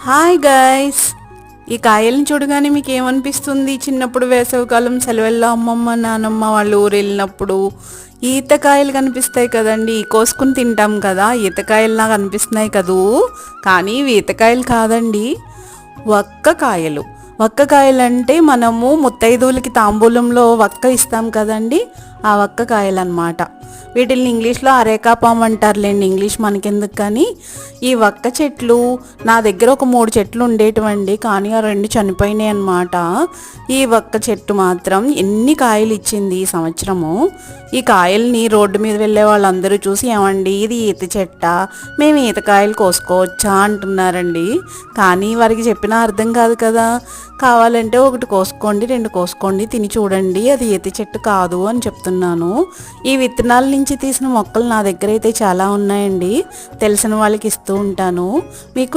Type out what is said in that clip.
Hi guys, ఈ కాయల్ని చూడగానే మీకు ఏమనిపిస్తుంది? చిన్నప్పుడు వేసవికాలం సెలవుల్లో అమ్మమ్మ నానమ్మ వాళ్ళు ఊరు వెళ్ళినప్పుడు ఈతకాయలు కనిపిస్తాయి కదండి, కోసుకుని తింటాం కదా. ఈతకాయల్లా కనిపిస్తున్నాయి కదూ, కానీ ఇవి ఈతకాయలు కాదండి, వక్కకాయలు. వక్కకాయలంటే మనము ముత్తైదువులకి తాంబూలంలో వక్క ఇస్తాం కదండి, ఆ వక్కకాయలు అన్నమాట. వీటిని ఇంగ్లీష్లో అరేకాపామ్ అంటారులేండి, ఇంగ్లీష్ మనకెందుకు. కానీ ఈ వక్క చెట్లు నా దగ్గర ఒక 3 చెట్లు ఉండేటివండి, కానీ ఆ 2 చనిపోయినాయి అన్నమాట. ఈ వక్క చెట్టు మాత్రం ఎన్ని కాయలు ఇచ్చింది ఈ సంవత్సరము. ఈ కాయల్ని రోడ్డు మీద వెళ్ళే వాళ్ళందరూ చూసి, ఏమండి ఇది ఈత చెట్ట, మేము ఈతకాయలు కోసుకోవచ్చా అంటున్నారండి. కానీ వారికి చెప్పినా అర్థం కాదు కదా. కావాలంటే 1 కోసుకోండి, 2 కోసుకోండి, తిని చూడండి, అది ఈత చెట్టు కాదు అని చెప్తున్నాను. ఈ విత్తనాల నుంచి తీసిన మొక్కలు నా దగ్గర అయితే చాలా ఉన్నాయండి, తెలిసిన వాళ్ళకి ఇస్తూ ఉంటాను. మీకు